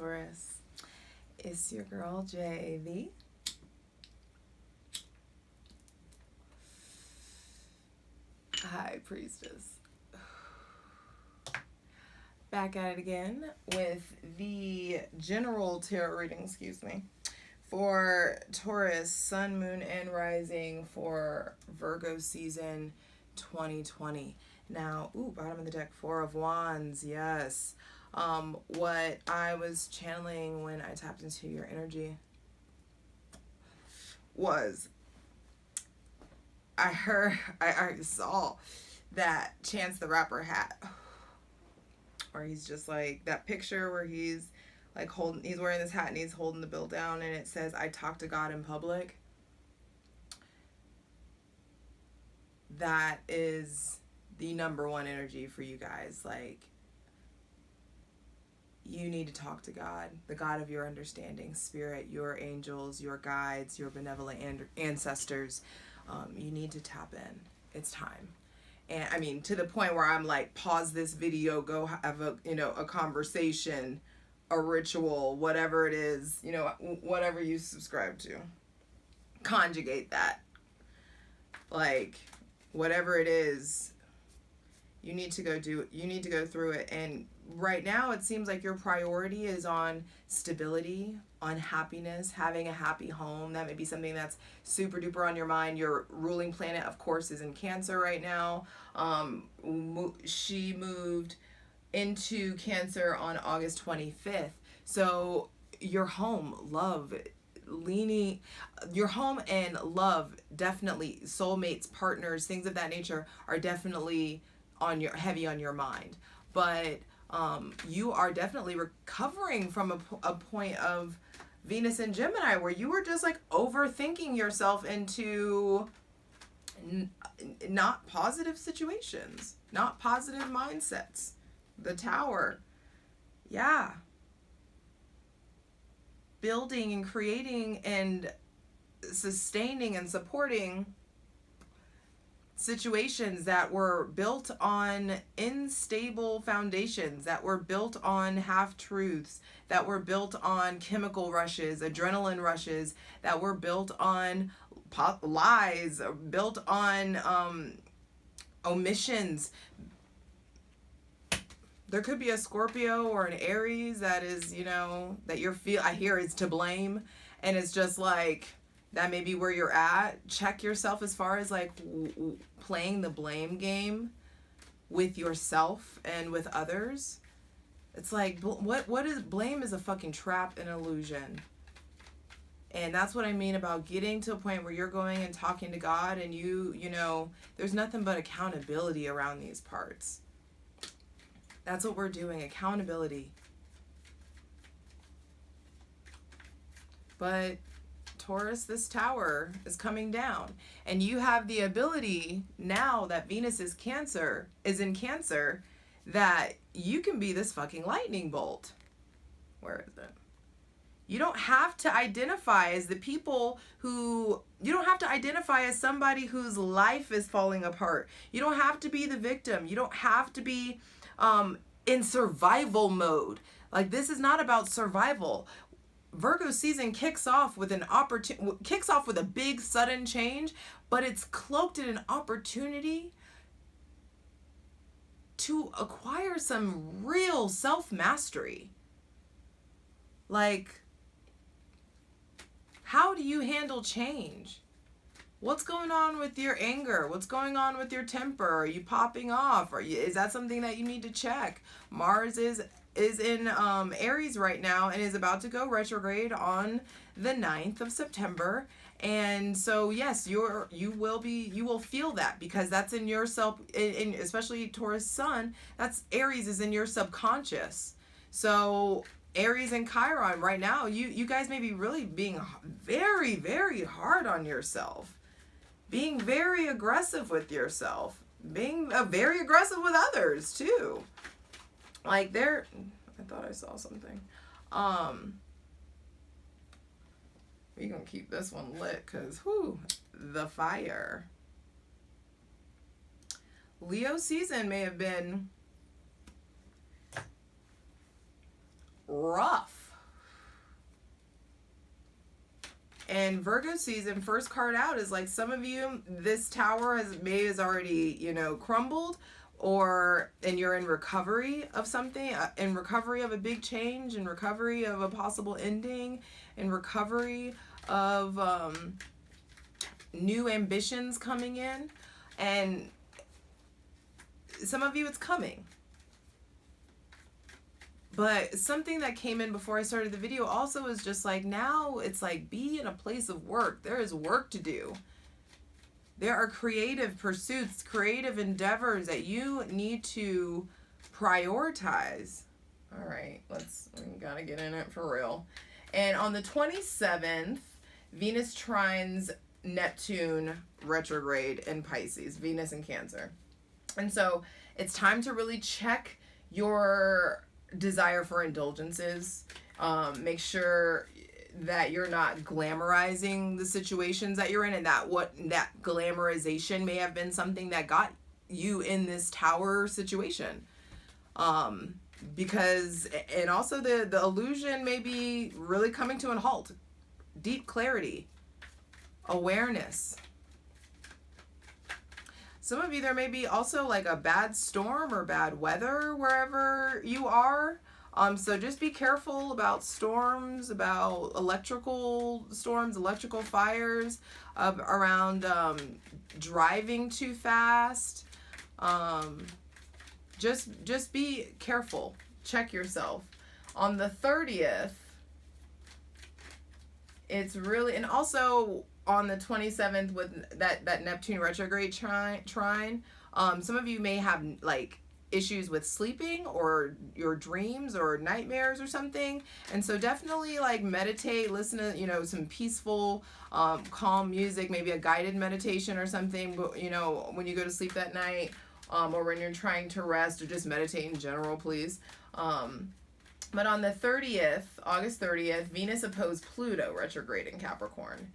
Taurus. It's your girl, JAV. High Priestess. Back at it again with the general tarot reading, for Taurus, Sun, Moon, and Rising for Virgo season 2020. Now, bottom of the deck, Four of Wands, yes. What I was channeling when I tapped into your energy was I saw that Chance the Rapper hat, where he's just like that picture where he's like he's wearing this hat and he's holding the bill down and it says, "I talk to God in public." That is the number one energy for you guys. Like, you need to talk to God, the God of your understanding, spirit, your angels, your guides, your benevolent ancestors. You need to tap in. It's time. And I mean, to the point where I'm like, pause this video, go have a conversation, a ritual, whatever it is, whatever you subscribe to. Conjugate that. Like, whatever it is, you need to go through it. And right now it seems like your priority is on stability, on happiness, having a happy home. That may be something that's super duper on your mind. Your ruling planet, of course, is in Cancer right now. She moved into Cancer on August 25th. So your home, your home and love, definitely soulmates, partners, things of that nature are definitely heavy on your mind. But you are definitely recovering from a point of Venus and Gemini where you were just like overthinking yourself into not positive situations, not positive mindsets. The Tower. Yeah. Building and creating and sustaining and supporting situations that were built on unstable foundations, that were built on half-truths, that were built on chemical rushes, adrenaline rushes, that were built on lies, built on omissions. There could be a Scorpio or an Aries that is, that I hear is to blame. And it's just like, that may be where you're at. Check yourself as far as like playing the blame game with yourself and with others. It's like, what is blame is a fucking trap and illusion. And that's what I mean about getting to a point where you're going and talking to God and there's nothing but accountability around these parts. That's what we're doing, accountability. But Taurus, this tower is coming down. And you have the ability, now that Venus is in Cancer, that you can be this fucking lightning bolt. Where is it? You don't have to identify as you don't have to identify as somebody whose life is falling apart. You don't have to be the victim. You don't have to be in survival mode. Like, this is not about survival. Virgo season kicks off with a big sudden change, but it's cloaked in an opportunity to acquire some real self-mastery. Like, how do you handle change? What's going on with your anger? What's going on with your temper? Are you popping off? Is that something that you need to check? Mars is in Aries right now and is about to go retrograde on the 9th of September. And so, yes, you will feel that, because that's in your especially Taurus Sun, that's Aries is in your subconscious. So Aries and Chiron right now, you guys may be really being very, very hard on yourself, being very aggressive with yourself, being very aggressive with others too. Like, I thought I saw something. We're gonna keep this one lit, because the fire. Leo season may have been rough. And Virgo season, first card out is like some of you, this tower has already, you know, crumbled, and you're in recovery of something, in recovery of a big change, in recovery of a possible ending, in recovery of new ambitions coming in. And some of you, it's coming. But something that came in before I started the video also is just like, now it's like, be in a place of work. There is work to do. There are creative pursuits, creative endeavors that you need to prioritize. All right, we gotta get in it for real. And on the 27th, Venus trines Neptune retrograde in Pisces, Venus in Cancer. And so it's time to really check your desire for indulgences. Make sure that you're not glamorizing the situations that you're in, and that glamorization may have been something that got you in this tower situation. Because, and also the illusion may be really coming to a halt. Deep clarity, awareness. Some of you, there may be also like a bad storm or bad weather wherever you are. So just be careful about storms, about electrical storms, electrical fires, around driving too fast. Just be careful. Check yourself. On the 30th, it's really, and also on the 27th with that Neptune retrograde trine, some of you may have like issues with sleeping or your dreams or nightmares or something. And so definitely like meditate, listen to, you know, some peaceful, calm music, maybe a guided meditation or something, you know, when you go to sleep that night, or when you're trying to rest, or just meditate in general, please. But on the 30th, August 30th, Venus opposed Pluto retrograde in Capricorn.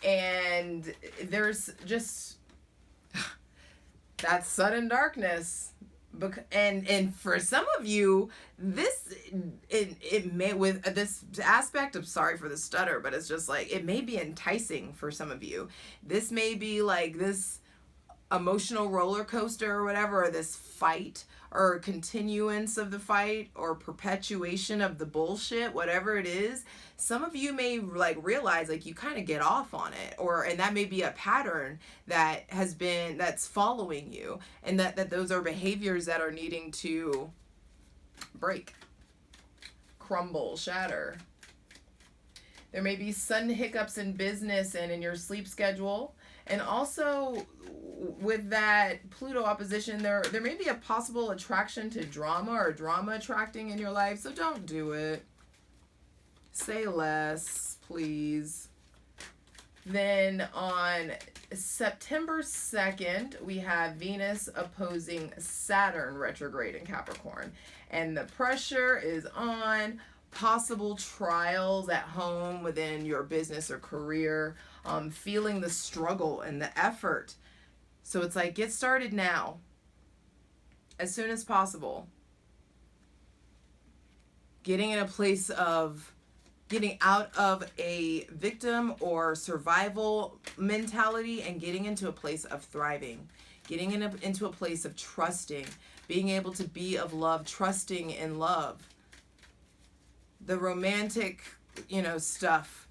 And there's just that sudden darkness. And for some of you, it may, with this aspect of, sorry for the stutter, but it's just like, it may be enticing for some of you. This may be like this emotional roller coaster or whatever, or this fight, or continuance of the fight, or perpetuation of the bullshit, whatever it is. Some of you may like realize like you kind of get off on it, and that may be a pattern that's following you, and that those are behaviors that are needing to break, crumble, shatter. There may be sudden hiccups in business and in your sleep schedule. And also with that Pluto opposition, there may be a possible attraction to drama, or drama attracting in your life. So don't do it. Say less, please. Then on September 2nd, we have Venus opposing Saturn retrograde in Capricorn. And the pressure is on. Possible trials at home, within your business or career, feeling the struggle and the effort. So it's like, get started now, as soon as possible. Getting in a place of getting out of a victim or survival mentality and getting into a place of thriving, getting into a place of trusting, being able to be of love, trusting in love. The romantic, stuff,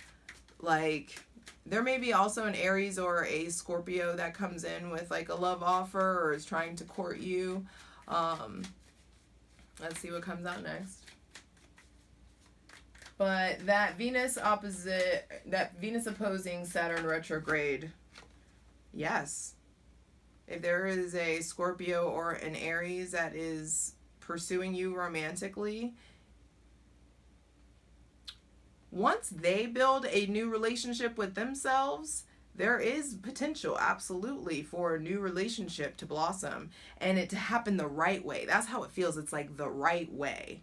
like there may be also an Aries or a Scorpio that comes in with like a love offer or is trying to court you. Let's see what comes out next. But that Venus opposing Saturn retrograde, yes. If there is a Scorpio or an Aries that is pursuing you romantically, once they build a new relationship with themselves, there is potential, absolutely, for a new relationship to blossom and it to happen the right way. That's how it feels. It's like the right way.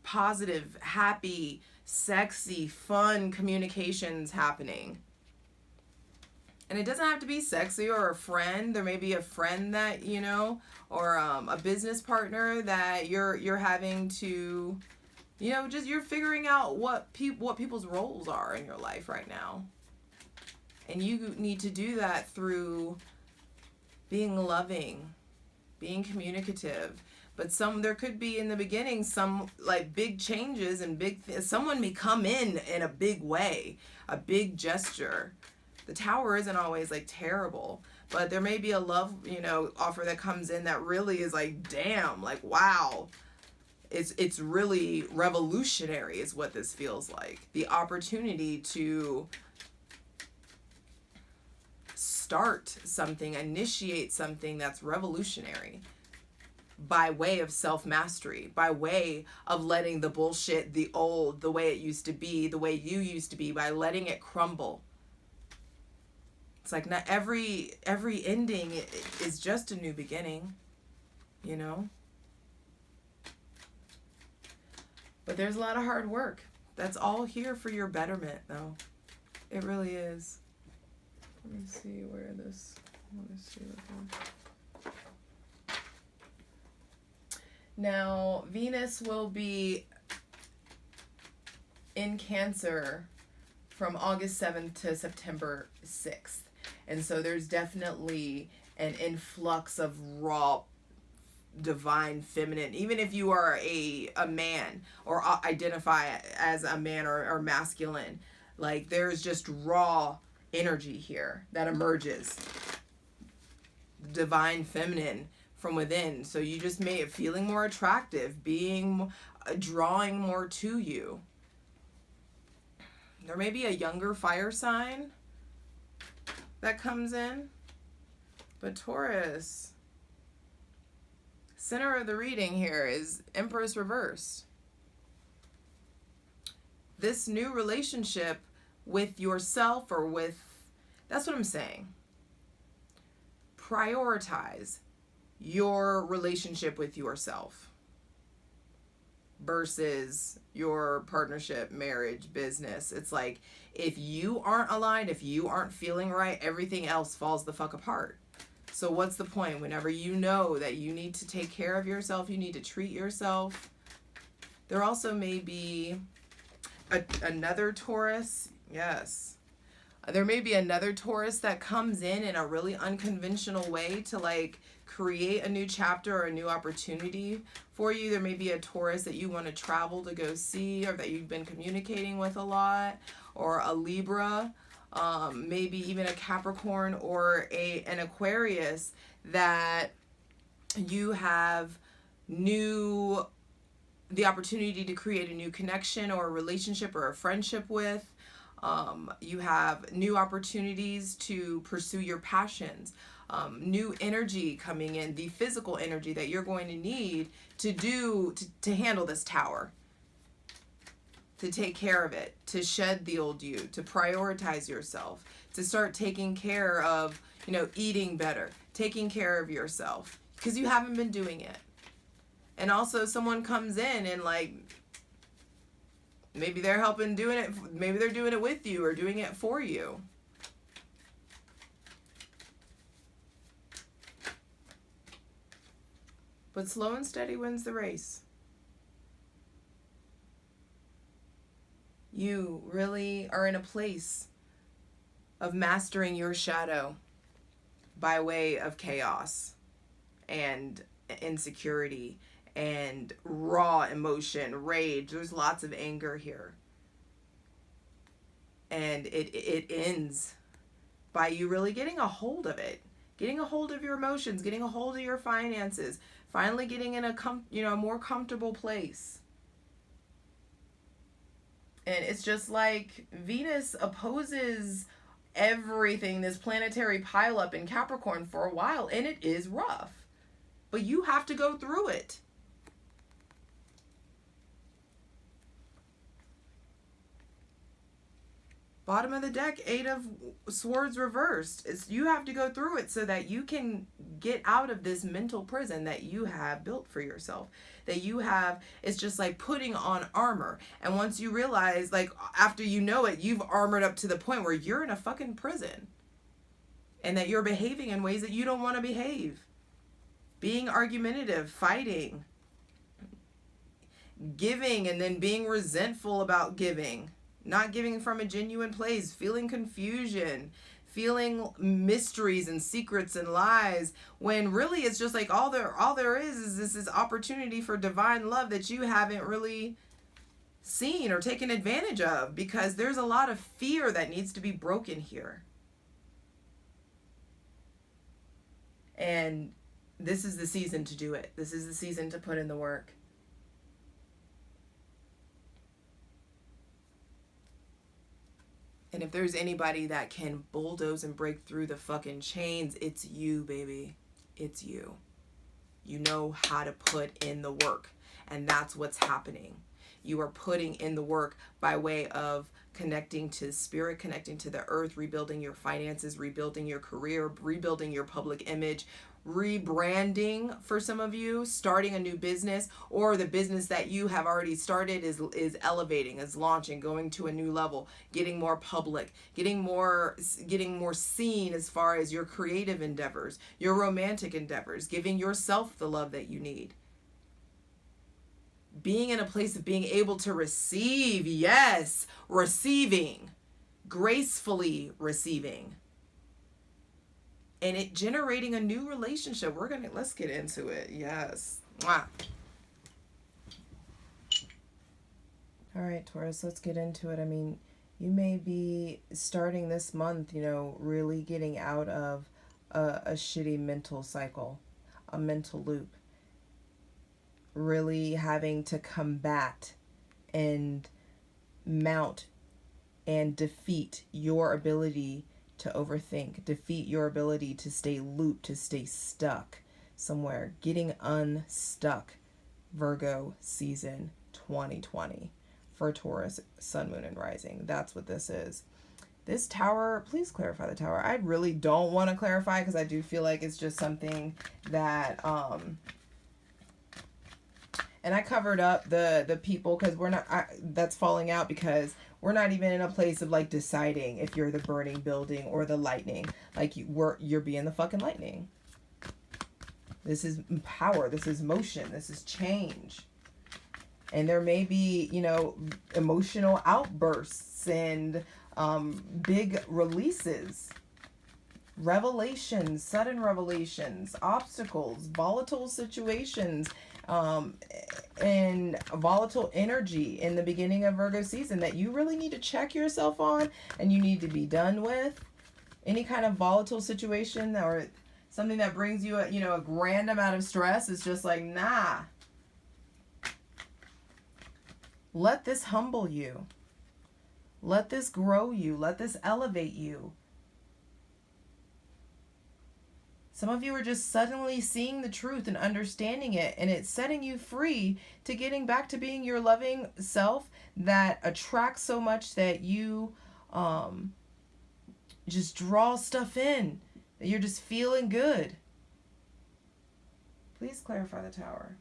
Positive, happy, sexy, fun communications happening. And it doesn't have to be sexy or a friend. There may be a friend that, or a business partner that you're having to You know, just you're figuring out what people's roles are in your life right now. And you need to do that through being loving, being communicative. But there could be in the beginning some like big changes and someone may come in a big way, a big gesture. The Tower isn't always like terrible, but there may be a love, offer that comes in that really is like, damn, like, wow. It's really revolutionary is what this feels like. The opportunity to start something, initiate something that's revolutionary by way of self-mastery, by way of letting the bullshit, the old, the way it used to be, the way you used to be, by letting it crumble. It's like not every ending is just a new beginning, you know? But there's a lot of hard work. That's all here for your betterment, though. It really is. Let me see where this... Now, Venus will be in Cancer from August 7th to September 6th. And so there's definitely an influx of raw divine feminine, even if you are a man or identify as a man or masculine, like there's just raw energy here that emerges, divine feminine from within. So you just may feeling more attractive, drawing more to you. There may be a younger fire sign that comes in, but Taurus, center of the reading here is Empress reversed. This new relationship with yourself that's what I'm saying. Prioritize your relationship with yourself versus your partnership, marriage, business. It's like, if you aren't aligned, if you aren't feeling right, everything else falls the fuck apart. So what's the point? Whenever you know that you need to take care of yourself, you need to treat yourself. There also may be another Taurus. Yes. There may be another Taurus that comes in a really unconventional way to like create a new chapter or a new opportunity for you. There may be a Taurus that you want to travel to go see, or that you've been communicating with a lot, or a Libra. Maybe even a Capricorn or an Aquarius that you have the opportunity to create a new connection or a relationship or a friendship with. You have new opportunities to pursue your passions, new energy coming in, the physical energy that you're going to need to handle this tower. To take care of it, to shed the old you, to prioritize yourself, to start taking care of, eating better, taking care of yourself, because you haven't been doing it. And also someone comes in and like, maybe they're doing it, maybe they're doing it with you or doing it for you. But slow and steady wins the race. You really are in a place of mastering your shadow by way of chaos and insecurity and raw emotion, rage. There's lots of anger here. And it ends by you really getting a hold of it, getting a hold of your emotions, getting a hold of your finances, finally getting in a more comfortable place. And it's just like Venus opposes everything, this planetary pileup in Capricorn for a while, and it is rough. But you have to go through it. Bottom of the deck, 8 of Swords reversed. You have to go through it so that you can get out of this mental prison that you have built for yourself. That you have, it's just like putting on armor. And once you realize, like, after you know it, you've armored up to the point where you're in a fucking prison. And that you're behaving in ways that you don't want to behave. Being argumentative, fighting. giving and then being resentful about giving, not giving from a genuine place, feeling confusion, feeling mysteries and secrets and lies, when really it's just like all there is this opportunity for divine love that you haven't really seen or taken advantage of, because there's a lot of fear that needs to be broken here. And this is the season to do it. This is the season to put in the work. And if there's anybody that can bulldoze and break through the fucking chains, it's you, baby. It's you. You know how to put in the work. And that's what's happening. You are putting in the work by way of connecting to spirit, connecting to the earth, rebuilding your finances, rebuilding your career, rebuilding your public image, rebranding for some of you, starting a new business, or the business that you have already started is elevating, is launching, going to a new level, getting more public, getting more seen as far as your creative endeavors, your romantic endeavors, giving yourself the love that you need. Being in a place of being able to receive, yes, receiving, gracefully receiving. And it generating a new relationship. Let's get into it. Yes. Mwah. All right, Taurus, let's get into it. I mean, you may be starting this month, really getting out of a shitty mental cycle, a mental loop. Really having to combat and mount and defeat your ability to overthink, defeat your ability to stay looped, to stay stuck somewhere, getting unstuck. Virgo season 2020 for Taurus, Sun, Moon, and Rising. That's what this is. This tower, please clarify the tower. I really don't want to clarify because I do feel like it's just something that, and I covered up the people because that's falling out because we're not even in a place of like deciding if you're the burning building or the lightning. Like you're being the fucking lightning. This is power. This is motion. This is change. And there may be, emotional outbursts and big releases, revelations, sudden revelations, obstacles, volatile situations, and volatile energy in the beginning of Virgo season that you really need to check yourself on and you need to be done with. Any kind of volatile situation or something that brings you a grand amount of stress is just like, nah. Let this humble you. Let this grow you. Let this elevate you. Some of you are just suddenly seeing the truth and understanding it, and it's setting you free to getting back to being your loving self that attracts so much that you just draw stuff in, that you're just feeling good. Please clarify the tower.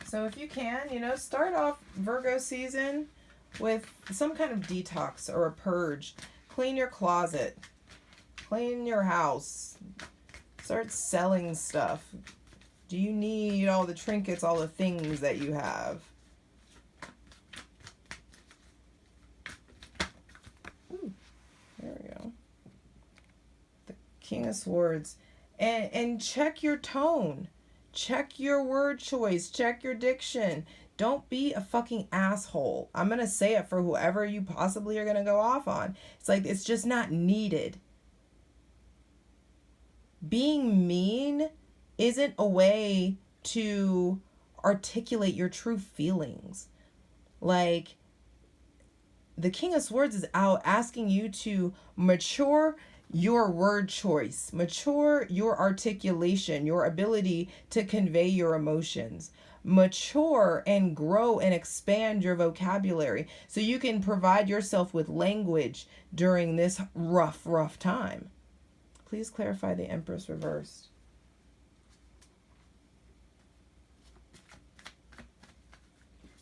So if you can, start off Virgo season with some kind of detox or a purge. Clean your closet. Clean your house. Start selling stuff. Do you need all the trinkets, all the things that you have? Ooh, there we go. The King of Swords. And check your tone. Check your word choice. Check your diction. Don't be a fucking asshole. I'm going to say it for whoever you possibly are going to go off on. It's like, it's just not needed. Being mean isn't a way to articulate your true feelings. Like, the King of Swords is out asking you to mature your word choice, mature your articulation, your ability to convey your emotions. Mature and grow and expand your vocabulary so you can provide yourself with language during this rough time. Please clarify the Empress reversed.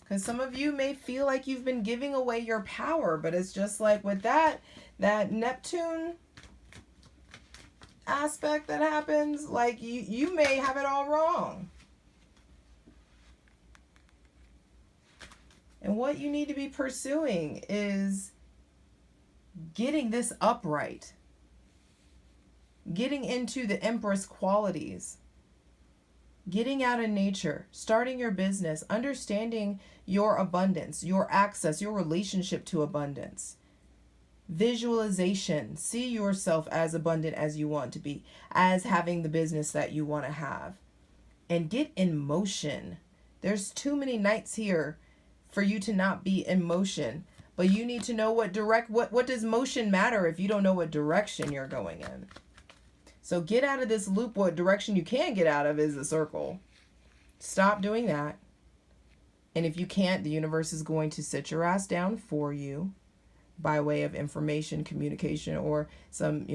Because some of you may feel like you've been giving away your power, but it's just like with that Neptune aspect that happens, like you may have it all wrong. And what you need to be pursuing is getting this upright. Getting into the Empress qualities. Getting out in nature, starting your business, understanding your abundance, your access, your relationship to abundance. Visualization, see yourself as abundant as you want to be, as having the business that you want to have. And get in motion. There's too many nights here for you to not be in motion. But you need to know what does motion matter if you don't know what direction you're going in? So get out of this loop. What direction you can get out of is a circle. Stop doing that. And if you can't, the universe is going to sit your ass down for you by way of information, communication, or some,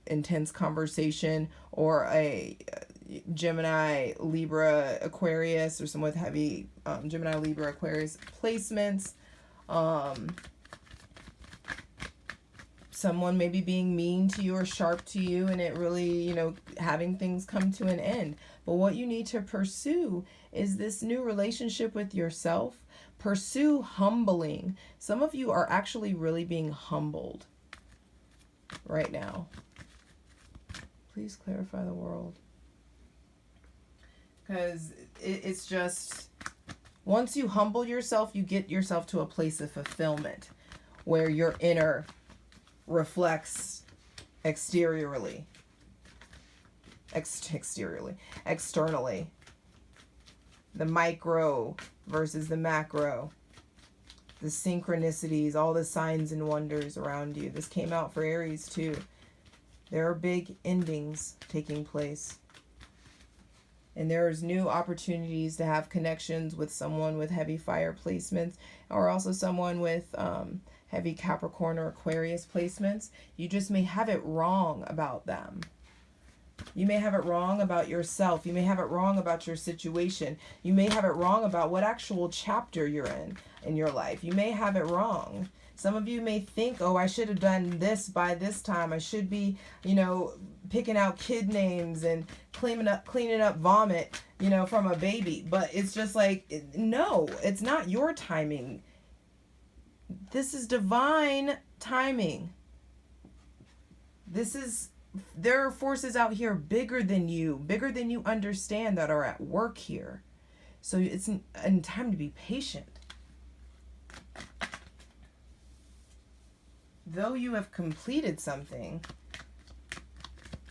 intense conversation, or a Gemini, Libra, Aquarius, or someone with heavy Gemini, Libra, Aquarius placements. Someone maybe being mean to you or sharp to you, and it really, having things come to an end. But what you need to pursue is this new relationship with yourself. Pursue humbling. Some of you are actually really being humbled right now. Please clarify the world. Because it's just, once you humble yourself, you get yourself to a place of fulfillment where your inner reflects externally. The micro versus the macro. The synchronicities, all the signs and wonders around you. This came out for Aries too. There are big endings taking place. And there's new opportunities to have connections with someone with heavy fire placements, or also someone with heavy Capricorn or Aquarius placements. You just may have it wrong about them. You may have it wrong about yourself. You may have it wrong about your situation. You may have it wrong about what actual chapter you're in your life. You may have it wrong. Some of you may think, oh, I should have done this by this time. I should be, picking out kid names and cleaning up vomit, from a baby. But it's just like, no, it's not your timing. This is divine timing. There are forces out here bigger than you understand, that are at work here. So it's time to be patient. Though you have completed something,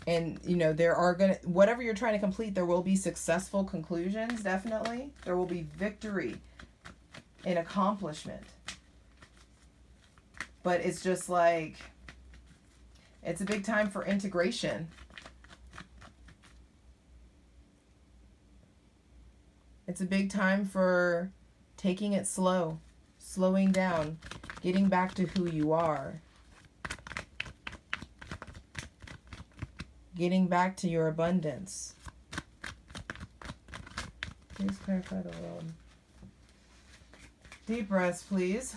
and there are whatever you're trying to complete, there will be successful conclusions, definitely. There will be victory and accomplishment. But it's just like, it's a big time for integration. It's a big time for taking it slow, slowing down, getting back to who you are. Getting back to your abundance. Please clarify the world. Deep breaths, please.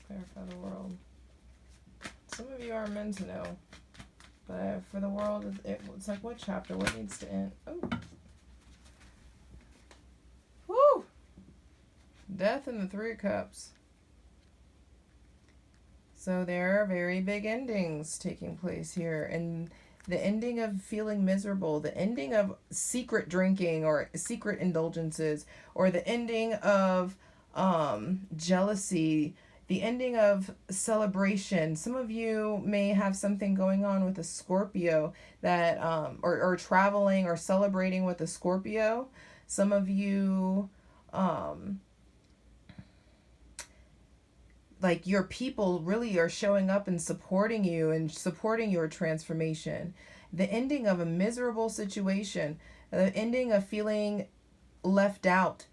Clarify the world. Some of you are meant to know, but for the world, it's like, what chapter? What needs to end? Oh, woo! Death and the Three of Cups. So there are very big endings taking place here, and the ending of feeling miserable, the ending of secret drinking or secret indulgences, or the ending of jealousy. The ending of celebration. Some of you may have something going on with a Scorpio that, or traveling or celebrating with a Scorpio. Some of you, like your people really are showing up and supporting you and supporting your transformation. The ending of a miserable situation. The ending of feeling left out.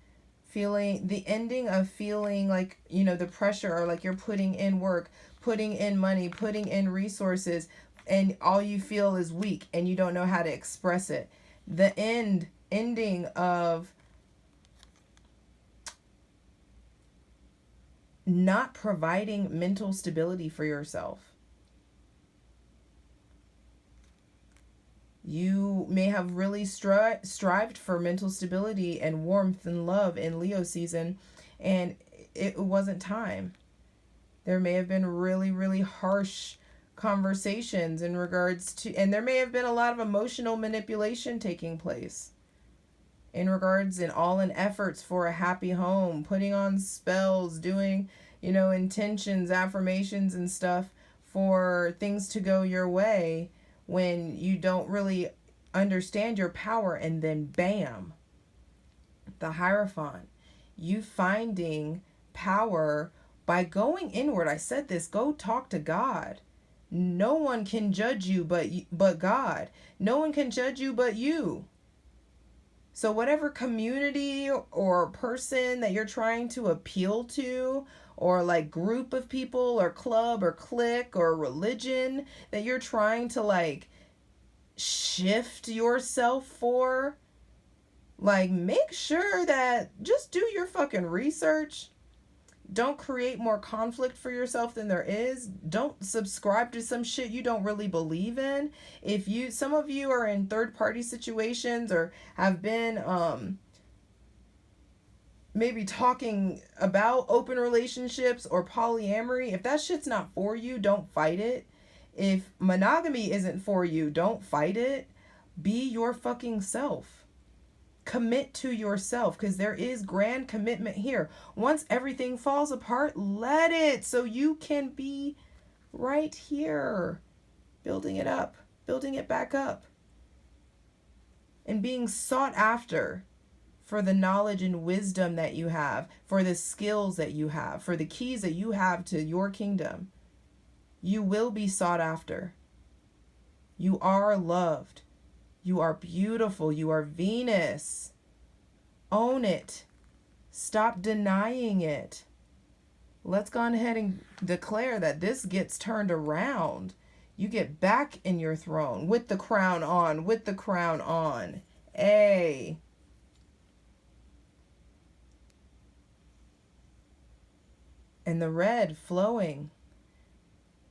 The ending of feeling like, the pressure, or like you're putting in work, putting in money, putting in resources, and all you feel is weak and you don't know how to express it. The ending of not providing mental stability for yourself. You may have really strived for mental stability and warmth and love in Leo season, and it wasn't time. There may have been really, really harsh conversations in regards to, and there may have been a lot of emotional manipulation taking place in regards and all in efforts for a happy home, putting on spells, doing, intentions, affirmations and stuff for things to go your way when you don't really understand your power. And then bam, the Hierophant, you finding power by going inward. I said this, go talk to God. No one can judge you but God. No one can judge you but you. So whatever community or person that you're trying to appeal to, or like group of people or club or clique or religion that you're trying to like shift yourself for, like, make sure that just do your fucking research. Don't create more conflict for yourself than there is. Don't subscribe to some shit you don't really believe in. Some of you are in third party situations or have been maybe talking about open relationships or polyamory. If that shit's not for you, don't fight it. If monogamy isn't for you, don't fight it. Be your fucking self. Commit to yourself, because there is grand commitment here. Once everything falls apart, let it, so you can be right here, building it up, building it back up, and being sought after for the knowledge and wisdom that you have, for the skills that you have, for the keys that you have to your kingdom. You will be sought after. You are loved. You are beautiful. You are Venus. Own it. Stop denying it. Let's go ahead and declare that this gets turned around. You get back in your throne with the crown on, with the crown on. Hey. And the red flowing.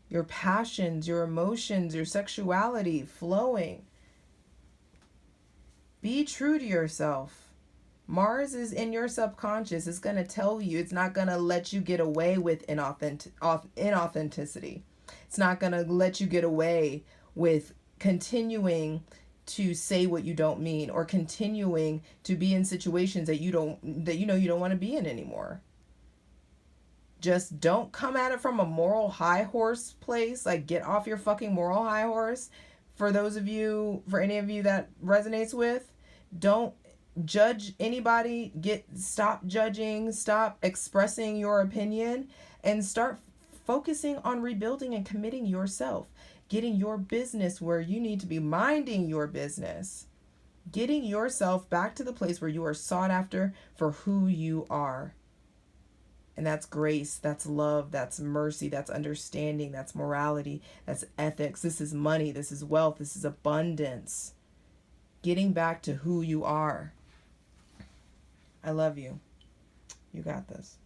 Your passions, your emotions, your sexuality flowing. Be true to yourself. Mars is in your subconscious. It's going to tell you. It's not going to let you get away with inauthenticity. It's not going to let you get away with continuing to say what you don't mean, or continuing to be in situations that you don't want to be in anymore. Just don't come at it from a moral high horse place. Like, get off your fucking moral high horse. For any of you that resonates with, don't judge anybody. Stop judging, stop expressing your opinion, and start focusing on rebuilding and committing yourself. Getting your business where you need to be, minding your business. Getting yourself back to the place where you are sought after for who you are. And that's grace, that's love, that's mercy, that's understanding, that's morality, that's ethics. This is money, this is wealth, this is abundance. Getting back to who you are. I love you. You got this.